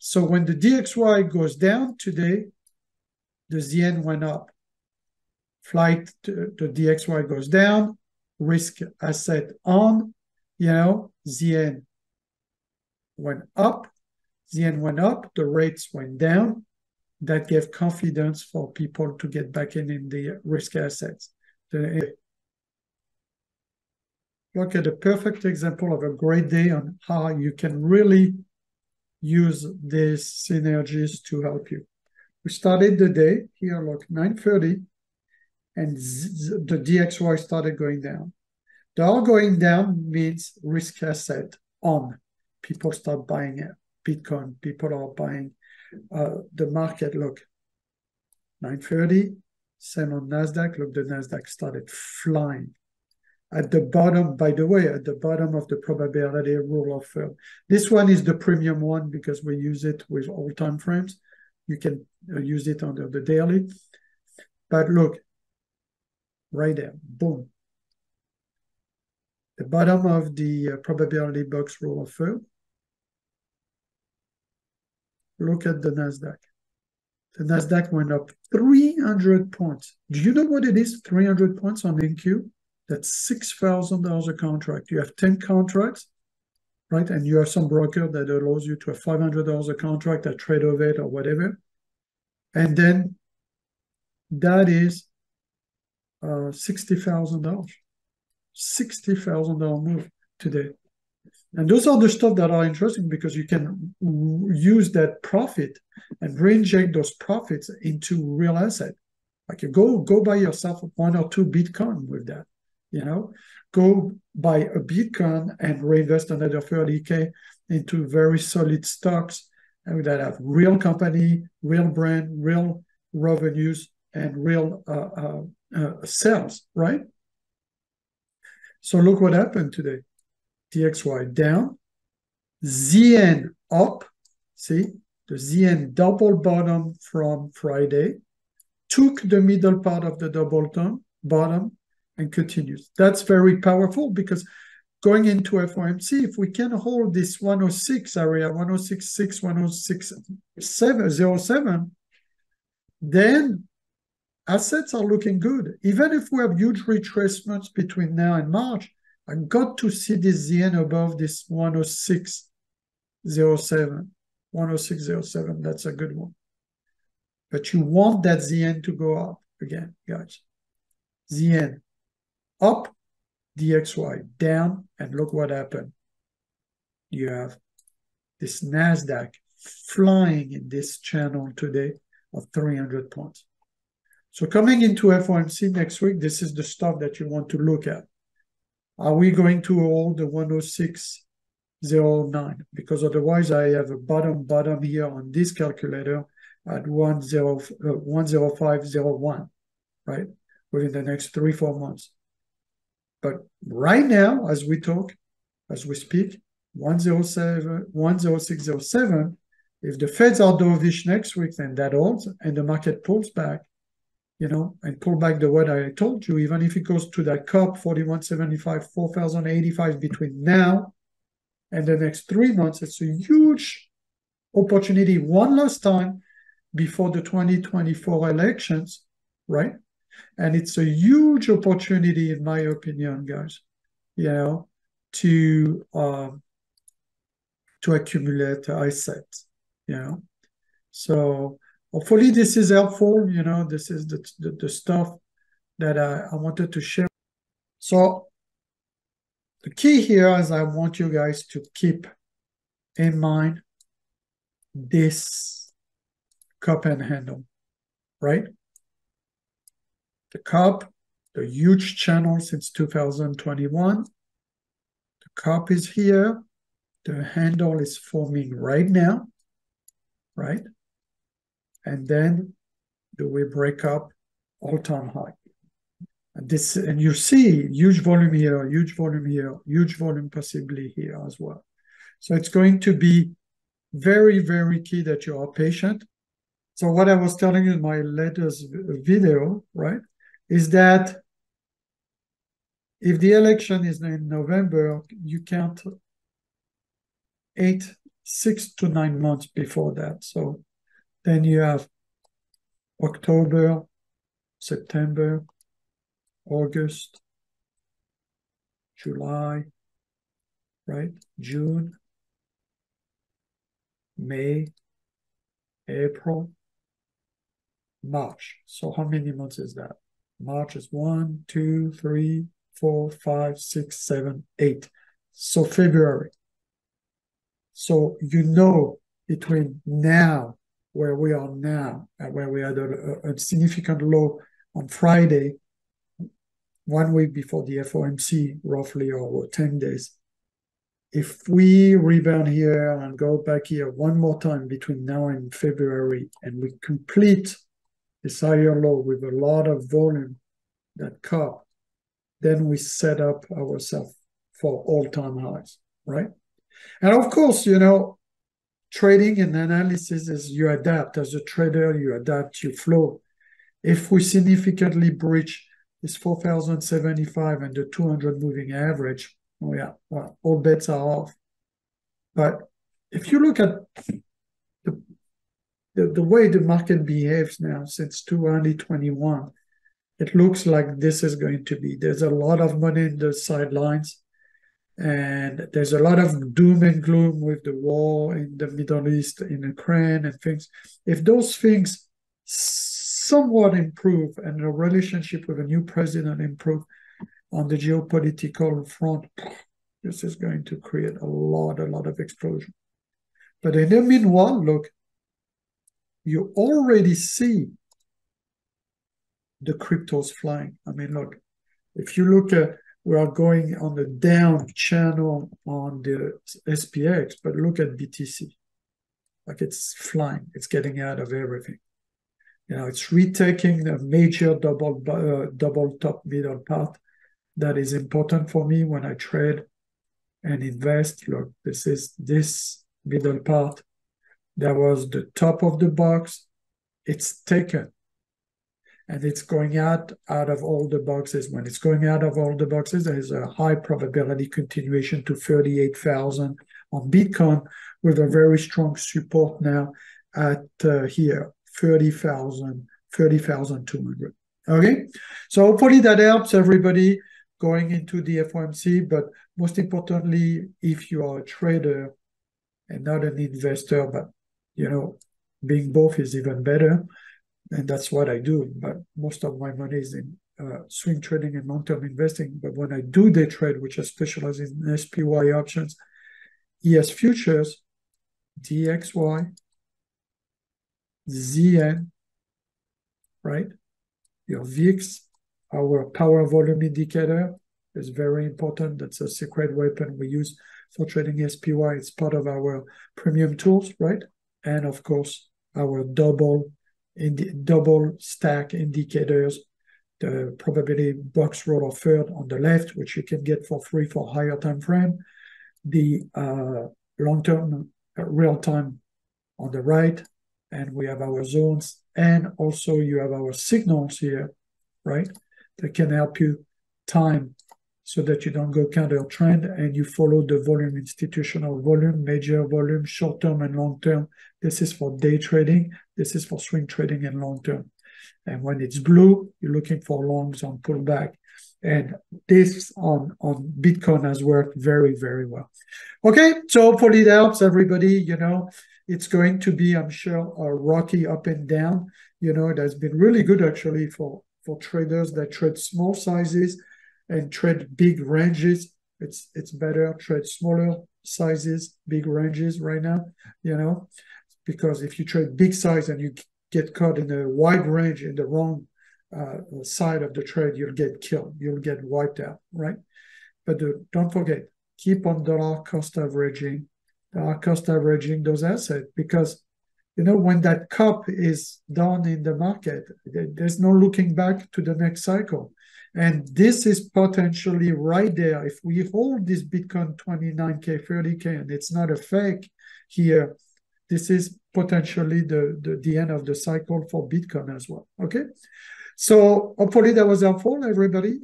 So when the DXY goes down today, the ZN went up. Flight, the DXY goes down, risk asset on, ZN went up, the rates went down. That gave confidence for people to get back in the risk assets. Look at a perfect example of a great day on how you can really use these synergies to help you. We started the day here, look, 9:30, and the DXY started going down. The all going down means risk asset on. People start buying Bitcoin. People are buying the market. Look, 9:30, same on NASDAQ. Look, the NASDAQ started flying. At the bottom, by the way, at the bottom of the probability rule of thumb. This one is the premium one because we use it with all time frames. You can use it under the daily. But look, right there, boom. The bottom of the probability box rule of thumb. Look at the NASDAQ. The NASDAQ went up 300 points. Do you know what it is, 300 points on NQ? That's $6,000 a contract. You have 10 contracts, right? And you have some broker that allows you to have $500 a contract at trade of it or whatever. And then that is $60,000. $60,000 move today. And those are the stuff that are interesting because you can use that profit and reinject those profits into real asset. Like you go buy yourself 1 or 2 Bitcoin with that. Go buy a Bitcoin and reinvest another 30K into very solid stocks that have real company, real brand, real revenues, and real sales, right? So look what happened today. DXY down, ZN up. See, the ZN double bottom from Friday, took the middle part of the double bottom, and continues. That's very powerful because going into FOMC, if we can hold this 106 area, 106.6, 106.07, then assets are looking good. Even if we have huge retracements between now and March, I got to see this ZN above this 106.07. 106.07, that's a good one. But you want that ZN to go up again, guys. ZN up, DXY down, and look what happened. You have this NASDAQ flying in this channel today of 300 points. So coming into FOMC next week, this is the stuff that you want to look at. Are we going to hold the 106.09? Because otherwise I have a bottom here on this calculator at 105.01, right? Within the next 3-4 months. But right now, as we speak, 106.07, if the Feds are dovish next week, then that holds, and the market pulls back, and pull back the what I told you, even if it goes to that cup, 41.75, 4,085 between now and the next 3 months, it's a huge opportunity one last time before the 2024 elections, right? And it's a huge opportunity, in my opinion, guys, to accumulate assets, So hopefully this is helpful. This is the stuff that I wanted to share. So the key here is I want you guys to keep in mind this cup and handle, right? The cup, the huge channel since 2021. The cup is here. The handle is forming right now, right? And then do we break up all-time high? And you see huge volume here, huge volume here, huge volume possibly here as well. So it's going to be very, very key that you are patient. So what I was telling you in my latest video, right, is that if the election is in November, you count 8 6 to 9 months before that. So then you have October, September, August, July, right? June, May, April, March. So how many months is that? March is 1, 2, 3, 4, 5, 6, 7, 8. So February. So between now, where we are now, and where we had a significant low on Friday, 1 week before the FOMC, roughly, or 10 days. If we rebound here and go back here one more time between now and February, and we complete this higher low with a lot of volume, that cup, then we set up ourselves for all-time highs, right? And of course, trading and analysis is you adapt. As a trader, you adapt, you flow. If we significantly breach this 4,075 and the 200 moving average, well, all bets are off. But if you look at the way the market behaves now since 2021, it looks like this is going to be. There's a lot of money in the sidelines. And there's a lot of doom and gloom with the war in the Middle East, in Ukraine and things. If those things somewhat improve and the relationship with a new president improve on the geopolitical front, this is going to create a lot of explosion. But in the meanwhile, look, you already see the cryptos flying. I mean, look, if you look at, we are going on the down channel on the SPX, but look at BTC. Like it's flying. It's getting out of everything. It's retaking the major double top middle part that is important for me when I trade and invest. Look, this is this middle part. That was the top of the box. It's taken. And it's going out of all the boxes. When it's going out of all the boxes, there is a high probability continuation to 38,000 on Bitcoin with a very strong support now at here, 30,200. Okay, so hopefully that helps everybody going into the FOMC. But most importantly, if you are a trader and not an investor, but being both is even better. And that's what I do. But most of my money is in swing trading and long-term investing. But when I do day trade, which I specialize in SPY options, ES futures, DXY, ZN, right? Your VIX, our power volume indicator is very important. That's a secret weapon we use for trading SPY. It's part of our premium tools, right? And of course, our double stack indicators, the probability box roll of third on the left, which you can get for free for higher time frame, the long-term real time on the right, and we have our zones, and also you have our signals here, right, that can help you time so that you don't go counter trend and you follow the volume, institutional volume, major volume, short-term and long-term. This is for day trading. This is for swing trading and long-term. And when it's blue, you're looking for longs on pullback. And this on Bitcoin has worked very, very well. Okay, so hopefully that helps everybody. It's going to be, I'm sure, a rocky up and down. It has been really good actually for traders that trade small sizes and trade big ranges. It's better trade smaller sizes, big ranges right now, because if you trade big size and you get caught in a wide range in the wrong side of the trade, you'll get killed, you'll get wiped out, right? But don't forget, keep on dollar cost averaging those assets, because when that cup is done in the market, there's no looking back to the next cycle. And this is potentially right there. If we hold this Bitcoin 29K, 30K, and it's not a fake here, this is potentially the end of the cycle for Bitcoin as well. Okay. So hopefully that was helpful, everybody.